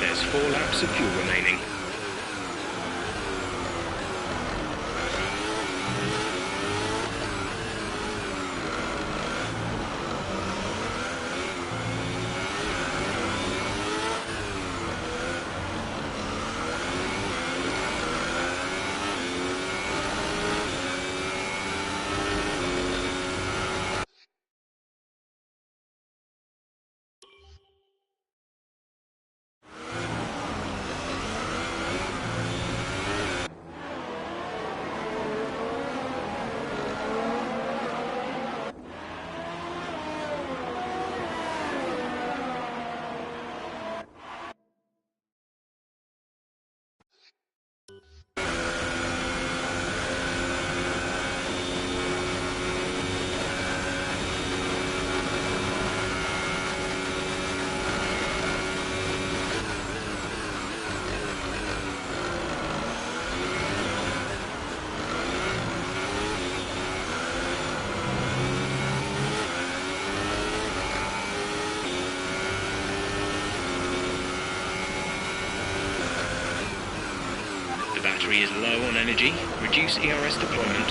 There's 4 laps of fuel remaining. The battery is low on energy. Reduce ERS deployment.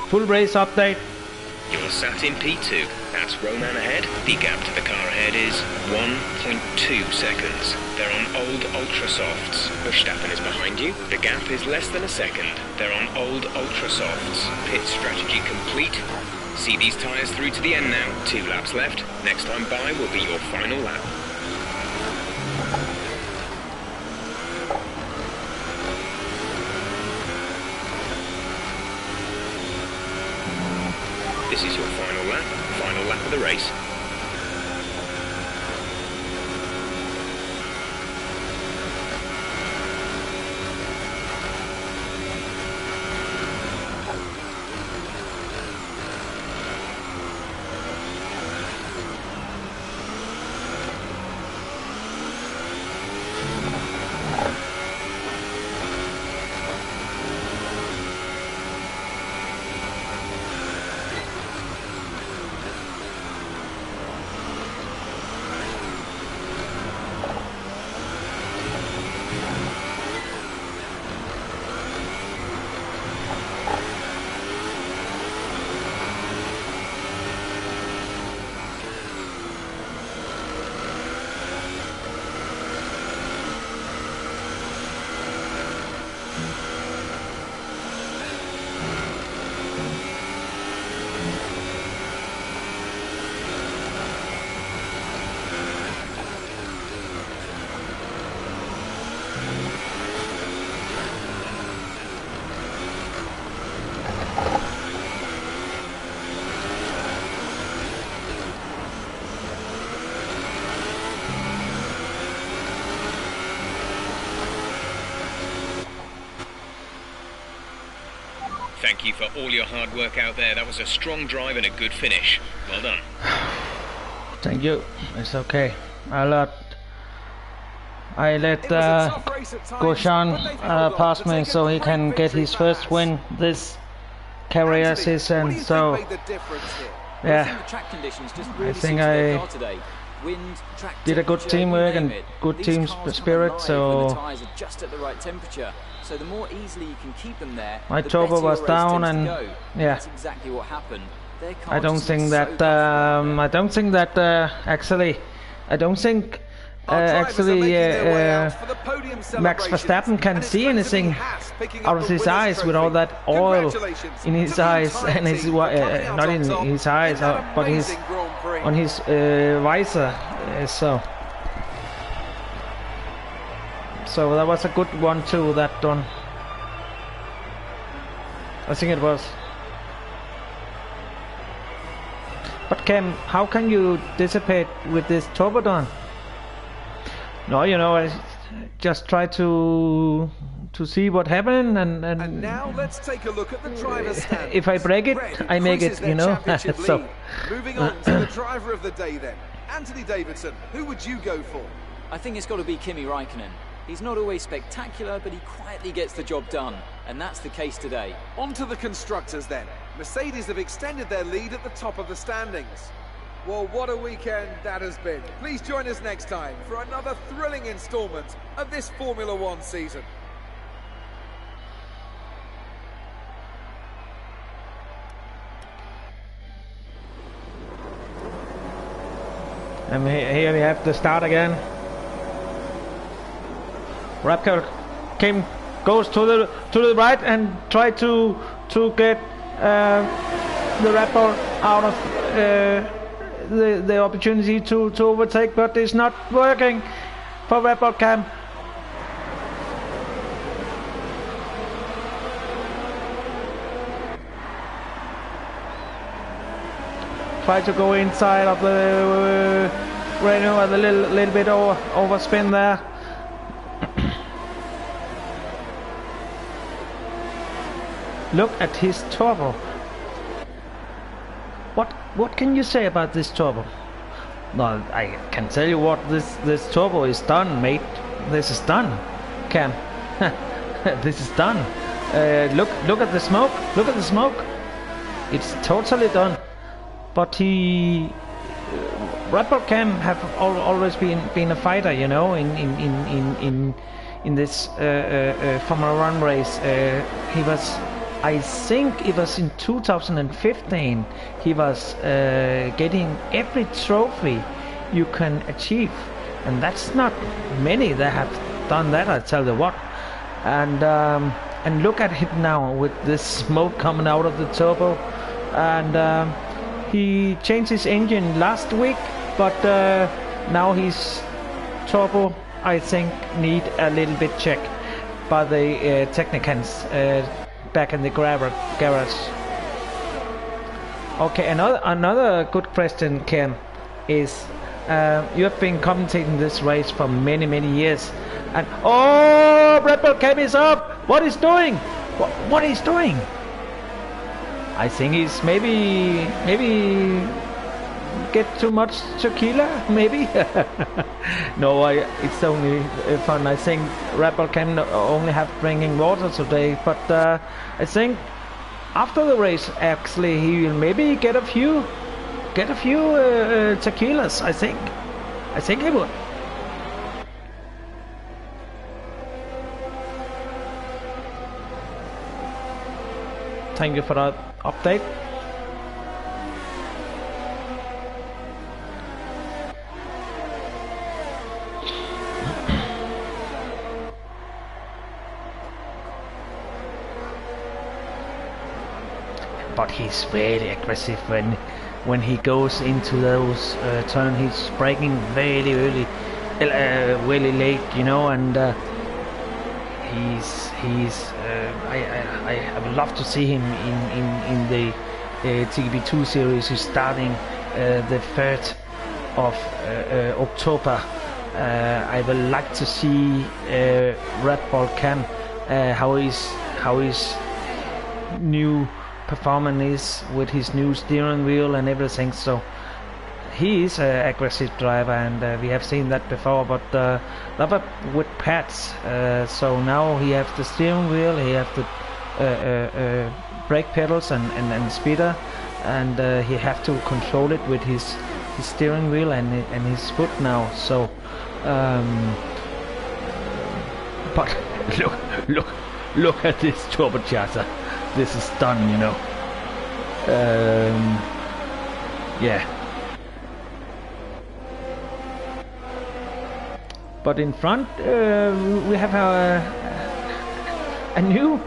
Full race update. You're sat in P2. That's Roman ahead. The gap to the car ahead is 1.2 seconds. They're on old Ultra Softs. Verstappen is behind you. The gap is less than a second. They're on old Ultra Softs. Pit strategy complete. See these tyres through to the end now. 2 laps left. Next time by will be your final lap. This is your final lap of the race. Thank you for all your hard work out there. That was a strong drive and a good finish. Well done. Thank you. It's okay. I let Goshan pass me so he can get his first win this career season, so yeah, I think I did a good teamwork and good team spirit, so the more easily you can keep them there, my turbo was down, and yeah, that's exactly what happened. I don't think that actually Max Verstappen can see anything out of his eyes with all that oil in his eyes and his not in his eyes, but on his visor. So that was a good one too. That one, I think it was. But Cam, how can you dissipate with this turbo done? No, you know, I just try to see what happened, and now let's take a look at the driver's stand. If I break it, I make it, you know. So moving on to the driver of the day then. Anthony Davidson, who would you go for? I think it's got to be Kimi Räikkönen. He's not always spectacular, but he quietly gets the job done, and that's the case today. On to the constructors then. Mercedes have extended their lead at the top of the standings. Well, what a weekend that has been. Please join us next time for another thrilling instalment of this Formula One season. And here we have the start again. Kim goes to the right and try to get the Red Bull out of the opportunity to overtake, but it's not working for redbullkim. Try to go inside of the Renault, a little bit overspin there. Look at his turbo. What can you say about this turbo? No, I can tell you what this turbo is done, mate. This is done, Cam. This is done. Look at the smoke. Look at the smoke. It's totally done. But redbullkim have always been a fighter, you know, in this Formula One race. He was, I think it was in 2015, he was getting every trophy you can achieve, and that's not many that have done that, I tell you what. And look at him now with this smoke coming out of the turbo, and he changed his engine last week, but now his turbo, I think, need a little bit check by the technicians back in the garage. Okay, another good question, Ken, is you have been commentating this race for many years, and redbullkim is up. What he's doing? What he's doing? I think he's maybe get too much tequila, maybe. No, it's only fun. I think redbullkim only have drinking water today, but I think after the race, actually, he will maybe get a few tequilas. I think he would. Thank you for that update. But he's really aggressive when he goes into those turns. He's braking very early, really late, you know, and I would love to see him in the TGP 2 series. He's starting the 3rd of October. I would like to see redbullkim, how his new performance is with his new steering wheel and everything. So he is an aggressive driver, and we have seen that before, but never with pads. So now he has the steering wheel, he has the brake pedals and speeder, and he have to control it with his steering wheel and his foot now. So, but look at this turbocharger. This is done, you know. Yeah. But in front, we have a new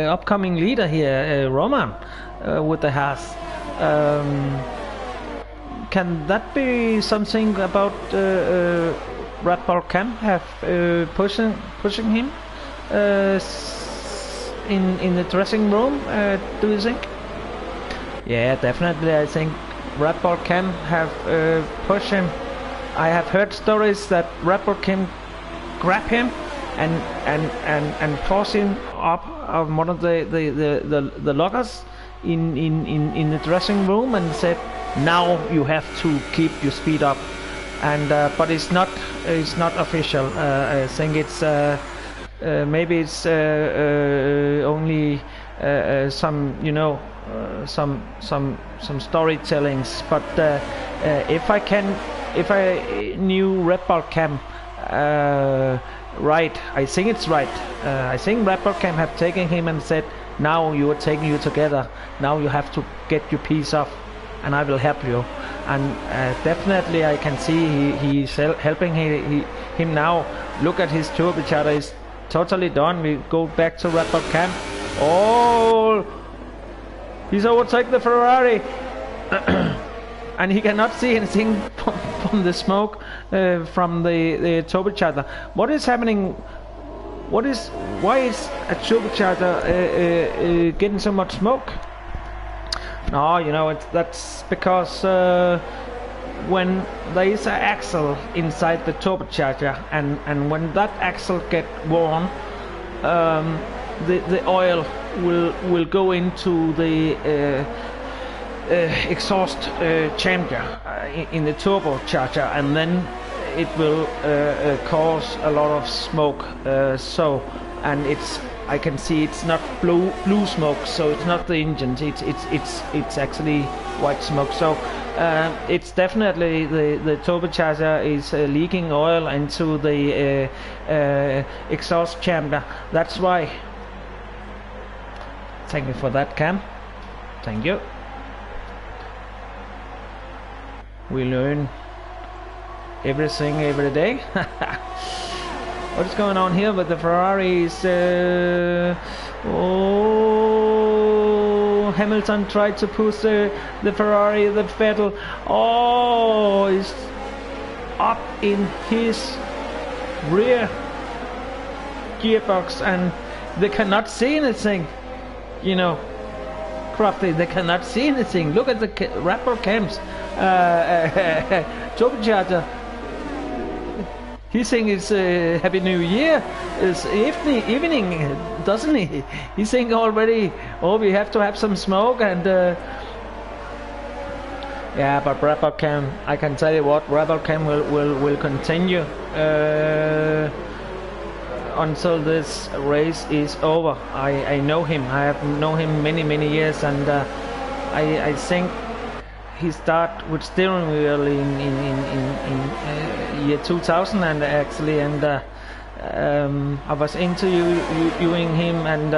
upcoming leader here, Roman, with the Haas. Can that be something about redbullkim have pushing him in the dressing room? Do you think? Yeah, definitely. I think redbullkim have pushed him. I have heard stories that redbullkim grab him and force him up of one of the lockers in the dressing room and said, now you have to keep your speed up. And but it's not official. I think it's maybe it's only some, you know, some storytellings. But if I knew redbullkim right, I think it's right. I think redbullkim have taken him and said, now you are taking you together. Now you have to get your piece off, and I will help you. And definitely I can see he's helping him now. Look at his turbocharger is totally done. We go back to redbullkim. Oh, he's overtaken the Ferrari. And he cannot see anything from the smoke from the turbocharger. What is happening? Why is a turbocharger getting so much smoke? No, you know, that's because when there is an axle inside the turbocharger, and when that axle get worn, the oil will go into the exhaust chamber in the turbocharger, and then it will cause a lot of smoke. And I can see it's not blue smoke, so it's not the engine. It's actually white smoke. So it's definitely the turbocharger is leaking oil into the exhaust chamber. That's why. Thank you for that, Cam. Thank you. We learn everything every day. What is going on here with the Ferraris? Oh, Hamilton tried to push the Ferrari, the Vettel. Oh, he's up in his rear gearbox, and they cannot see anything. You know, Crafty, they cannot see anything. Look at the redbullkim's turbocharger. He thinks it's Happy New Year. It's evening, doesn't he? He thinks already, oh, we have to have some smoke, and yeah, but redbullkim, I can tell you what, redbullkim will continue until this race is over. I know him. I have known him many years, and I think he started with steering wheel in year 2000, and actually, and I was interviewing him, and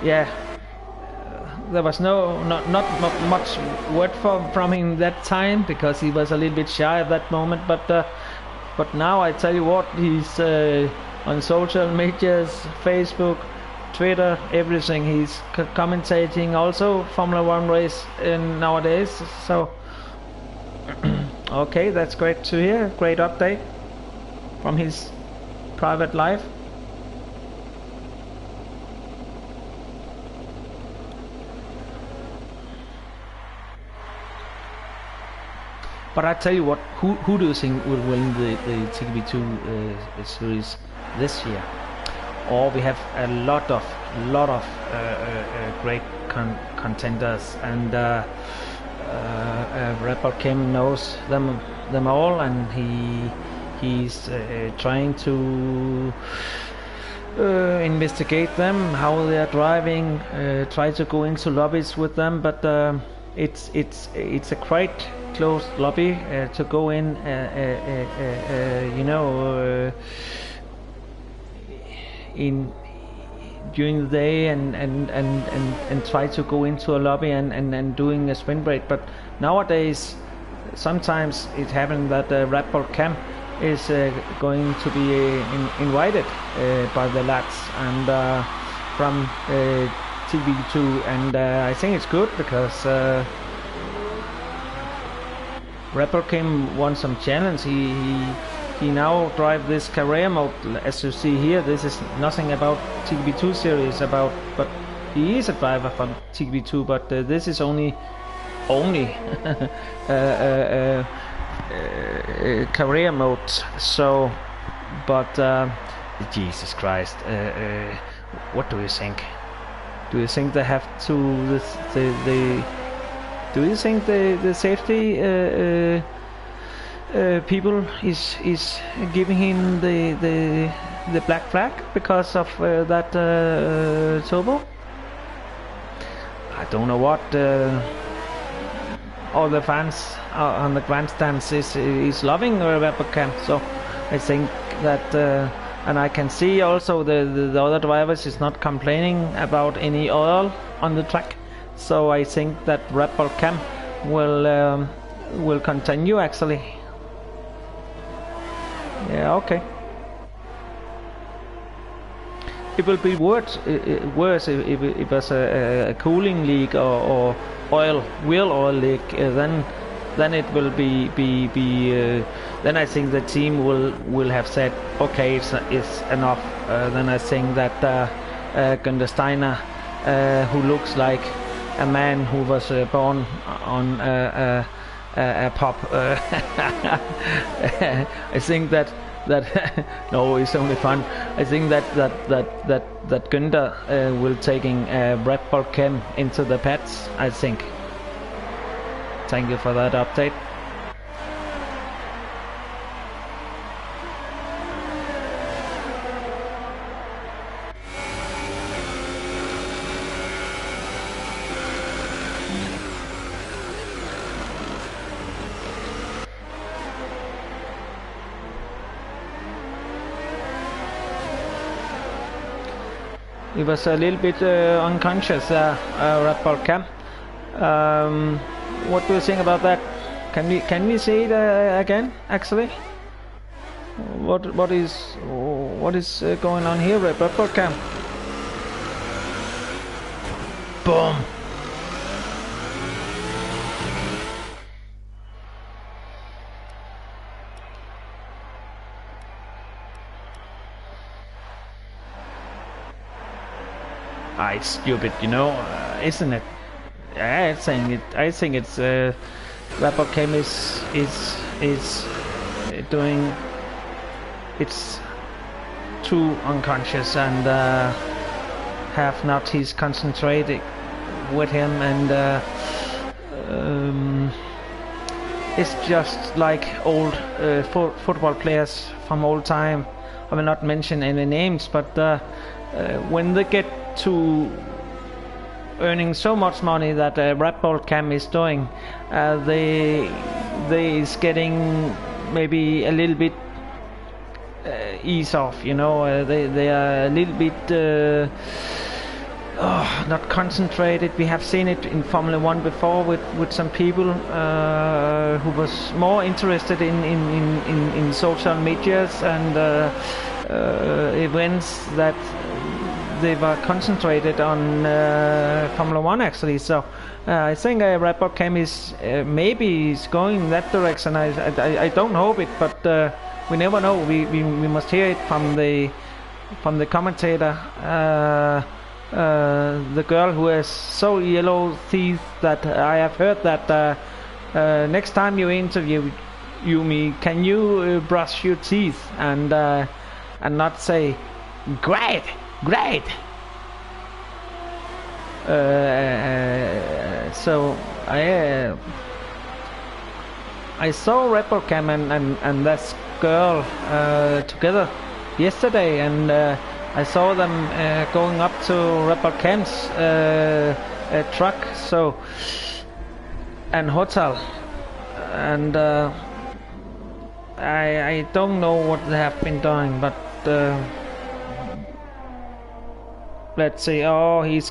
yeah, there was not much word from him that time, because he was a little bit shy at that moment. But now I tell you what, he's on social medias, Facebook, Twitter, everything. He's commentating also Formula 1 race nowadays. So okay, that's great to hear. Great update from his private life. But I tell you what, who do you think will win the TGP2 series this year? Or we have a lot of great contenders, and redbullkim knows them all, and he's trying to investigate them, how they are driving, try to go into lobbies with them, but it's a quite closed lobby to go in, you know, in during the day and try to go into a lobby and doing a sprint break. But nowadays sometimes it happens that redbullkim is going to be invited by the lads and from TGP2, and I think it's good because redbullkim wants some challenge. He now drive this career mode, as you see here. This is nothing about TGP2 series but he is a driver from TGP2, but this is only career mode. So, but Jesus Christ, what do you think? Do you think they have to do you think the safety people is giving him the black flag because of that turbo? I don't know what all the fans on the grandstands is loving redbullkim. So I think that and I can see also the other drivers is not complaining about any oil on the track. So I think that redbullkim will continue actually. Yeah, okay. It will be worse if it was a cooling leak or real oil leak. Then it will be then I think the team will have said, okay, it's enough. Then I think that Günther Steiner, who looks like a man who was born on a pub, I think that no, it's only fun. I think that Günther will taking redbullkim into the pits, I think. Thank you for that update. He was a little bit unconscious, redbullkim. What do you think about that? Can we see it again? Actually, what is going on here, redbullkim? Boom! It's stupid, you know, isn't it? I think it's redbullkim is doing it's too unconscious and have not his concentrated with him, and it's just like old football players from old time. I will not mention any names, but when they get to earning so much money that redbullkim is doing, they is getting maybe a little bit ease off, you know. They are a little bit not concentrated. We have seen it in Formula 1 before with some people who was more interested in social medias and events that they were concentrated on Formula 1 actually. So I think redbullkim is maybe is going that direction. I don't hope it, but we never know. We must hear it from the commentator. The girl who has so yellow teeth that I have heard that next time you interview me, can you brush your teeth and not say great. So I saw redbullkim and that girl together yesterday, and I saw them going up to redbullkim's truck, so, and hotel, and I don't know what they have been doing, but let's see. Oh, he's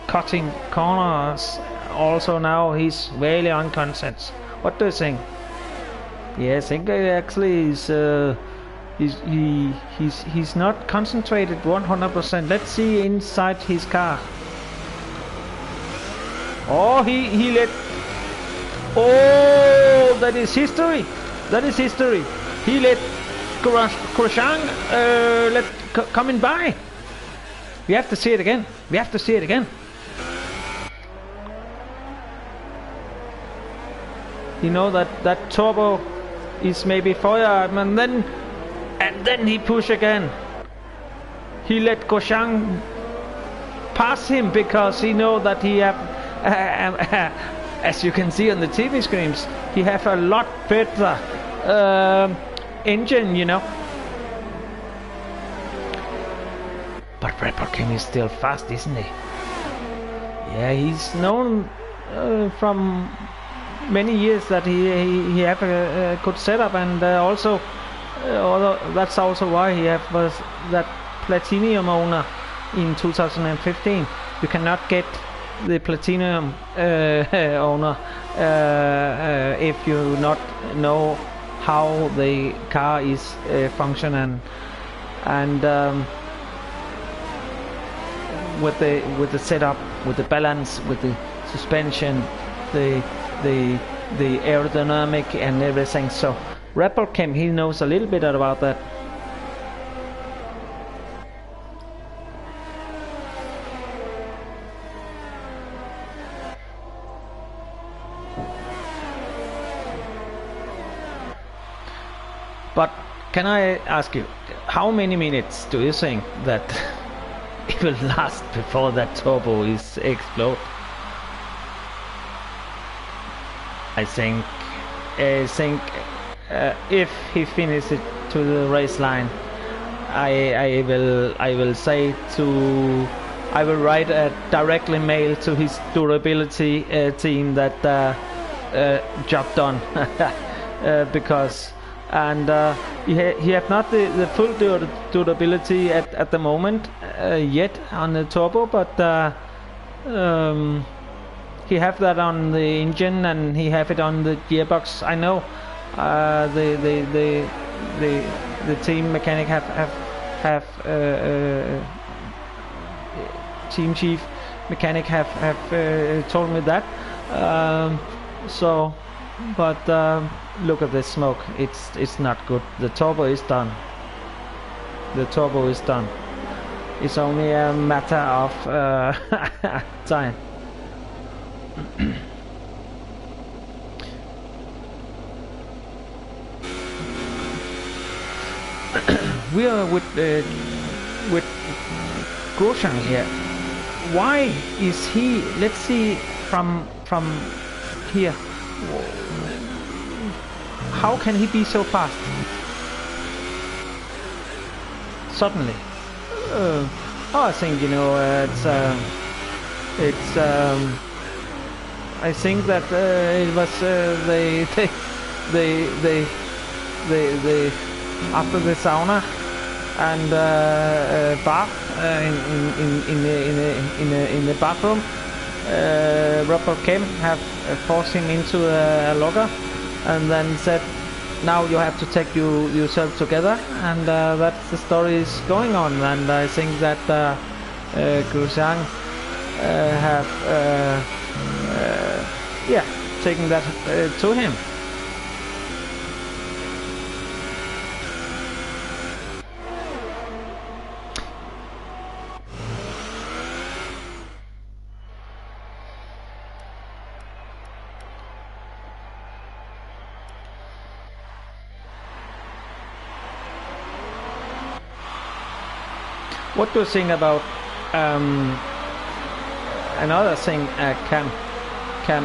cutting corners. Also now he's really unconscious. What do you think? Yeah, I think actually he's not concentrated 100%. Let's see inside his car. Oh, he let. Oh, that is history. That is history. He let Grosjean coming by. We have to see it again. We have to see it again. You know that turbo is maybe fired, and then he push again. He let Grosjean pass him because he know that he have, as you can see on the TV screens, he have a lot better engine, you know. But redbullkim is still fast, isn't he? Yeah, he's known from many years that he have a good setup, and also that's also why he was that Platinium owner in 2015. You cannot get the Platinium owner if you not know how the car is functioning, and with the setup, with the balance, with the suspension, the aerodynamic and everything. So redbullkim, he knows a little bit about that. But can I ask you, how many minutes do you think that it will last before that turbo is explode? I think if he finishes it to the race line, I will say to, I will write a directly mail to his durability team that job done. Because he have not the full durability at the moment yet on the turbo, but he have that on the engine, and he have it on the gearbox. I know the team mechanic have team chief mechanic have told me that. So, but look at this smoke. It's not good. The turbo is done. The turbo is done. It's only a matter of time. We are with Grosjean here. Why is he? Let's see from here. How can he be so fast suddenly? I think, you know, it's I think that it was they after the sauna and bath in the bathroom, redbullkim have forced him into a locker and then said, now you have to take yourself together, and that's the story is going on. And I think that Grosjean have taken that to him. What do you think about another thing, Cam?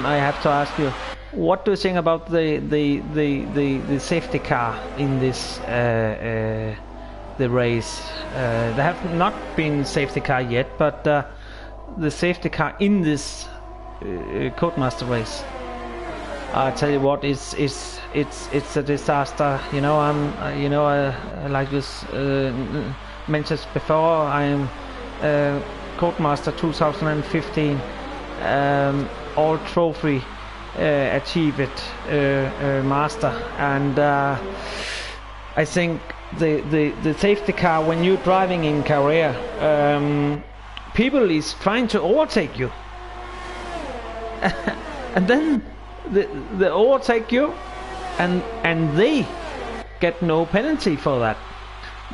I have to ask you. What do you think about the safety car in this the race. There have not been safety car yet, but the safety car in this Codemaster race, I tell you what, it's a disaster. You know, like this mentioned before, I'm Codemaster 2015 all trophy achieved master, and I think the safety car when you're driving in career, people is trying to overtake you, and then they overtake you, and they get no penalty for that.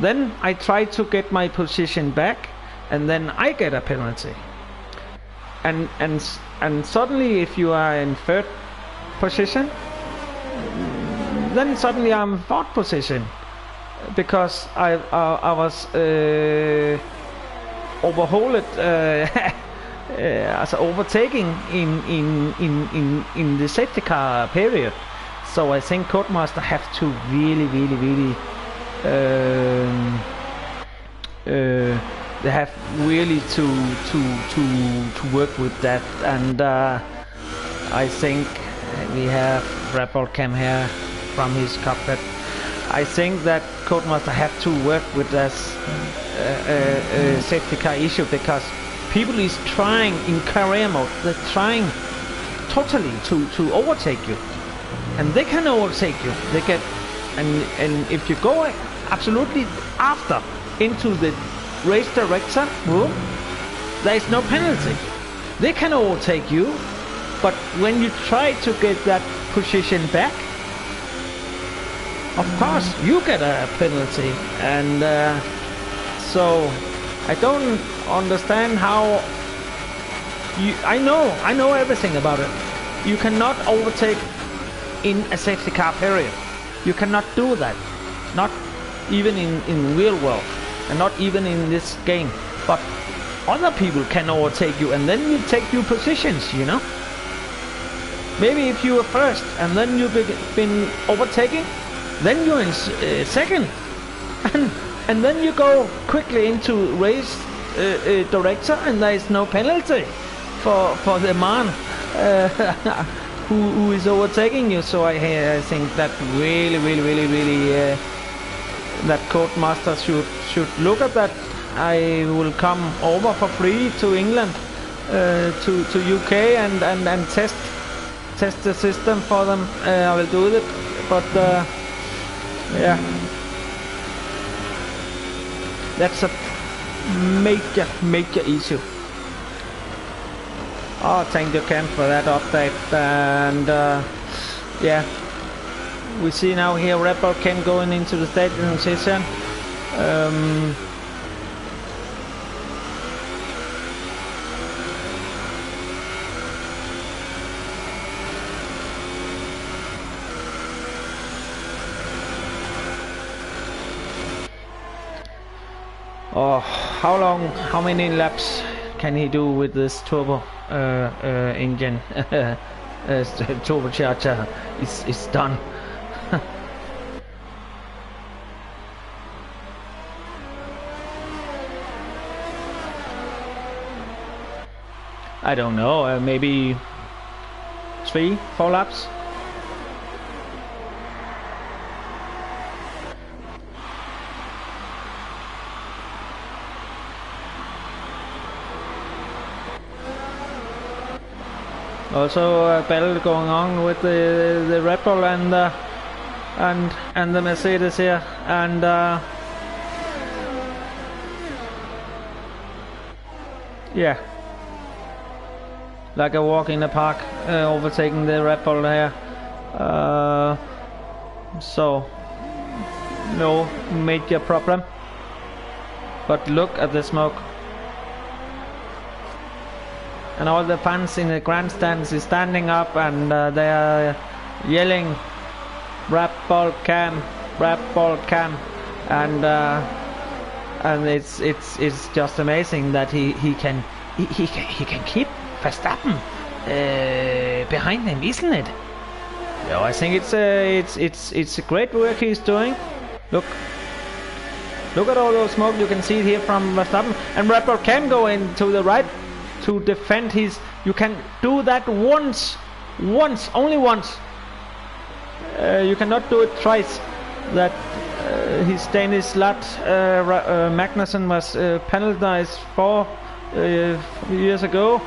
Then I try to get my position back, and then I get a penalty. And suddenly, if you are in third position, then suddenly I'm in fourth position, because I was overhauled, as overtaking in the safety car period. So I think Codemaster have to really they have really to work with that, and I think we have redbullkim here from his cockpit. I think that Codemaster have to work with this safety car issue, because people is trying in career mode, they're trying totally to overtake you, and they can overtake you. They get, and if you go absolutely after into the race director room, there is no penalty. They can overtake you, but when you try to get that position back, of course you get a penalty. And so I don't understand how I know everything about it. You cannot overtake in a safety car period. You cannot do that, not even in real world, and not even in this game. But other people can overtake you, and then you take your positions, you know. Maybe if you were first and then you've been overtaking, then you're in second, and then you go quickly into race director, and there is no penalty for the man who is overtaking you. So I think that really that Codemaster should look at that. I will come over for free to England, to UK, and test the system for them. I will do it, but yeah, that's a major issue. Oh, thank you, Ken, for that update. And yeah, we see now here redbullkim going into the stage transition. Oh, how many laps can he do with this turbo engine? Turbocharger is done. I don't know, maybe 3-4 laps. Also a battle going on with the Red Bull and the Mercedes here, and yeah, like a walk in the park, overtaking the Red Bull here. So no major problem, but look at the smoke. And all the fans in the grandstands is standing up, and they are yelling redbullkim, and it's just amazing that he can keep Verstappen behind him, isn't it? Yeah, I think it's a great work he's doing. Look, Look at all those smoke. You can see it here from Verstappen. And Red Bull can go in to the right to defend his. You can do that once, only once. You cannot do it twice. That his Danish lad Magnussen was penalized for years ago,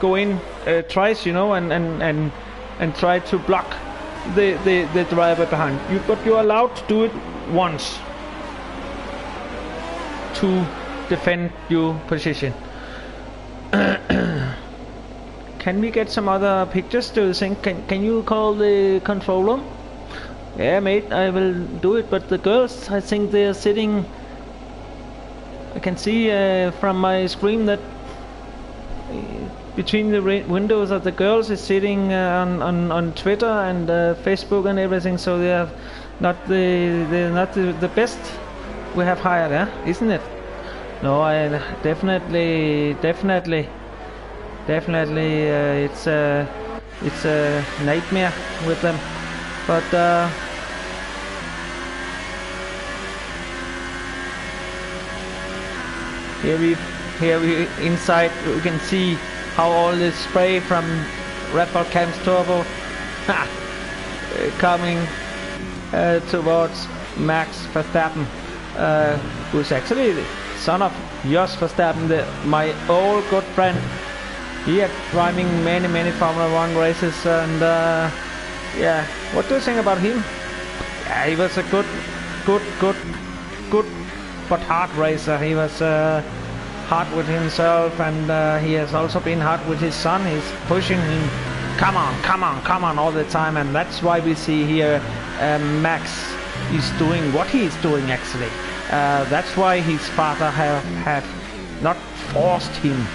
go in twice, you know, and try to block the driver behind you, but you're allowed to do it once to defend your position. Can we get some other pictures to the thing? Can you call the controller? Yeah, mate, I will do it, but the girls, I think they're sitting. I can see from my screen that between the windows of the girls is sitting on Twitter and Facebook and everything, so they're not the best we have hired, isn't it? No, I definitely it's a nightmare with them, but here we inside we can see how all this spray from redbullkim's turbo coming towards Max Verstappen, who's actually the son of Jos Verstappen, my old good friend. He had driving many Formula 1 races, and yeah, what do you think about him? Yeah, he was a good but hard racer. He was hard with himself, and he has also been hard with his son. He's pushing him, come on all the time, and that's why we see here Max is doing what he is doing actually. That's why his father have not forced him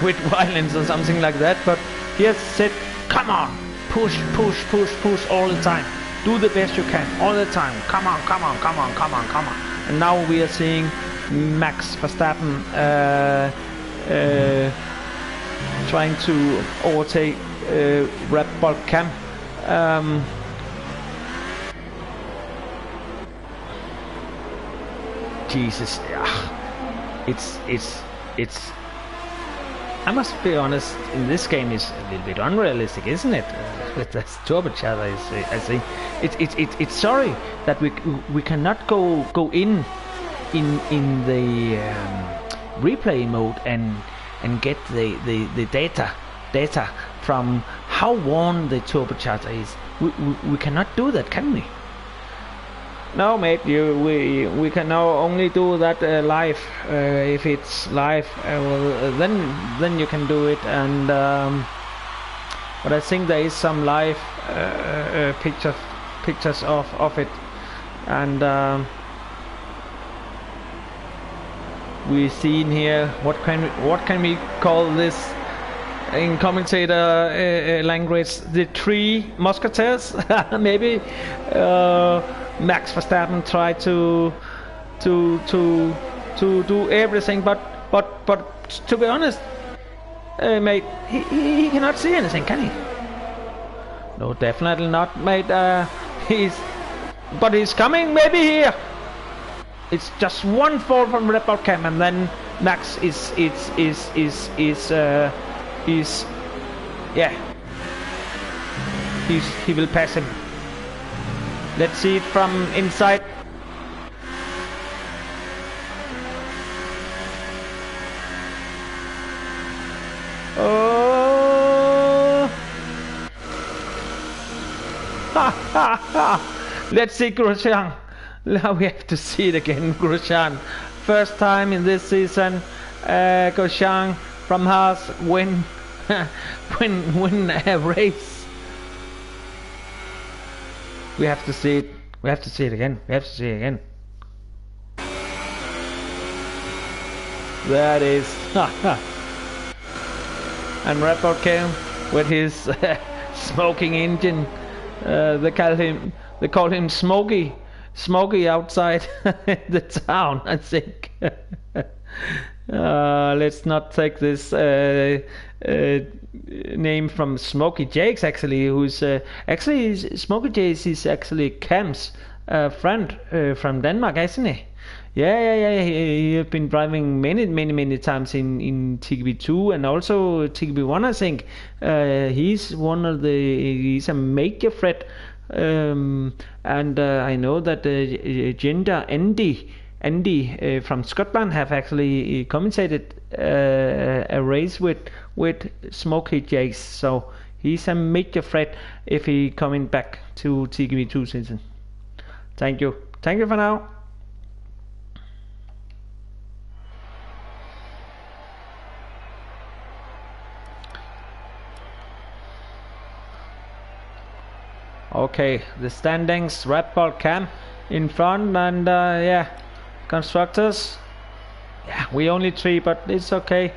with violence or something like that, but he has said, come on, push all the time, do the best you can all the time, come on. And now we are seeing Max Verstappen trying to overtake redbullkim. Jesus, yeah. It's I must be honest, in this game is a little bit unrealistic, isn't it? With this turbocharger, I think it's sorry that we cannot go in the replay mode and get the data from how worn the turbocharger is. We cannot do that, can we? No, mate, we can now only do that live. If it's live, well, then you can do it. And but I think there is some live pictures of it, and we see in here what can we call this in commentator language? The three musketeers, maybe. Max Verstappen tried to do everything, but to be honest, mate, he cannot see anything, can he? No, definitely not, mate. He's coming, maybe here. It's just one fall from redbullkim, and then Max is yeah, he will pass him. Let's see it from inside. Oh! Let's see Grosjean. Now we have to see it again, Grosjean. First time in this season, Grosjean from Haas win a race. We have to see it. We have to see it again. That is. And redbullkim with his smoking engine. They call him Smokey outside the town, I think. Let's not take this name from Smokey Jakes, actually, who's actually Smokey Jakes is actually Cam's friend from Denmark, isn't he? Yeah. He have been driving many times in TGP2 and also TGP1, I think. He's a major threat. And I know that Ginger Andy from Scotland have actually commentated a race with Smokey Jakes, so he's a major threat if he coming back to TGP2 season. Thank you for now. Okay, the standings, redbullkim in front, and yeah, constructors, yeah, we only 3, but it's okay.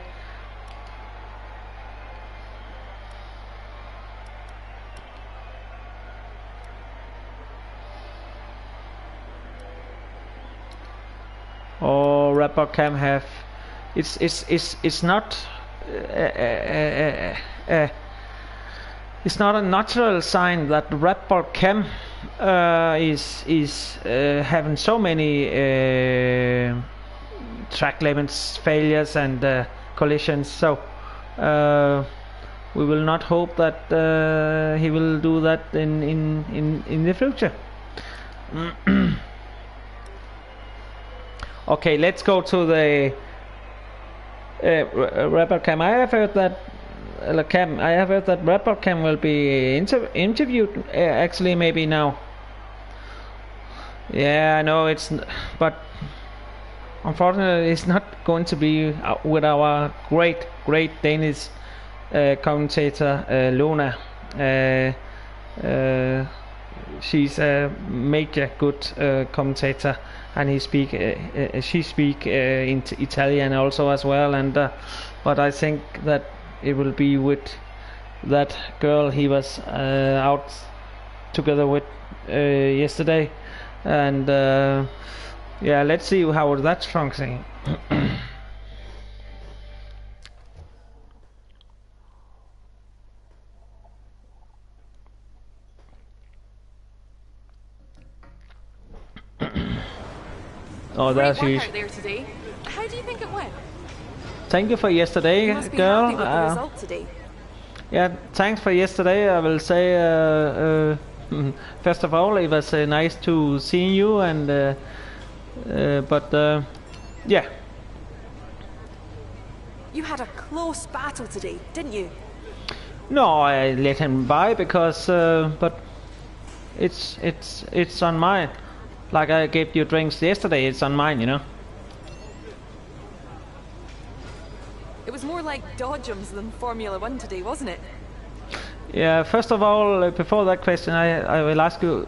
Oh, redbullkim have, it's not it's not a natural sign that redbullkim is having so many track limits failures and collisions. So we will not hope that he will do that in the future. Okay, let's go to the redbullkim. I have heard that redbullkim will be interviewed actually maybe now. Yeah, I know but unfortunately it's not going to be with our great Danish commentator Luna. She's a major good commentator, and she speak in Italian also as well, and but I think that it will be with that girl he was out together with yesterday, and yeah, let's see how that's functioning. Oh, that's huge. There today. How do you think it went? Thank you for yesterday, You must be girl. happy with the result today. Yeah, thanks for yesterday. I will say, first of all, it was nice to see you, and yeah. You had a close battle today, didn't you? No, I let him by because, but it's on mine. Like I gave you drinks yesterday, it's on mine, you know. It was more like dodgems than Formula 1 today, wasn't it? Yeah, first of all, before that question, I will ask you,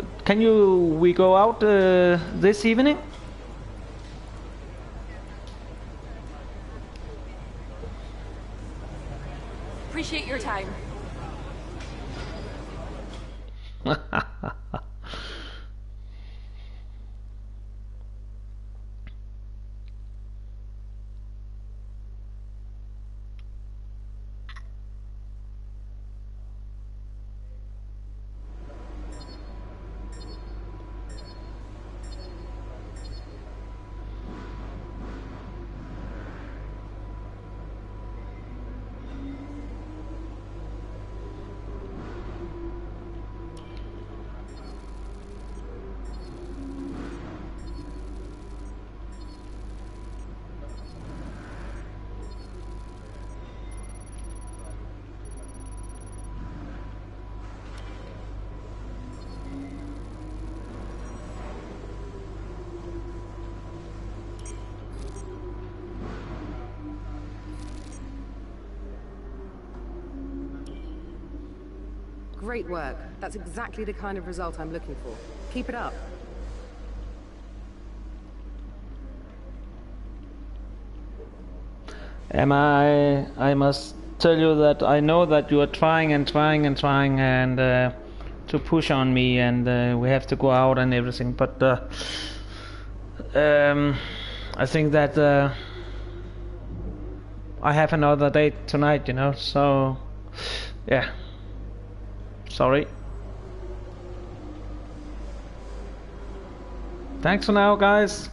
we go out this evening? Appreciate your time. Great work. That's exactly the kind of result I'm looking for. Keep it up. I must tell you that I know that you are trying and to push on me, and we have to go out and everything, but I think that I have another date tonight, you know, so yeah, sorry. Thanks for now, guys.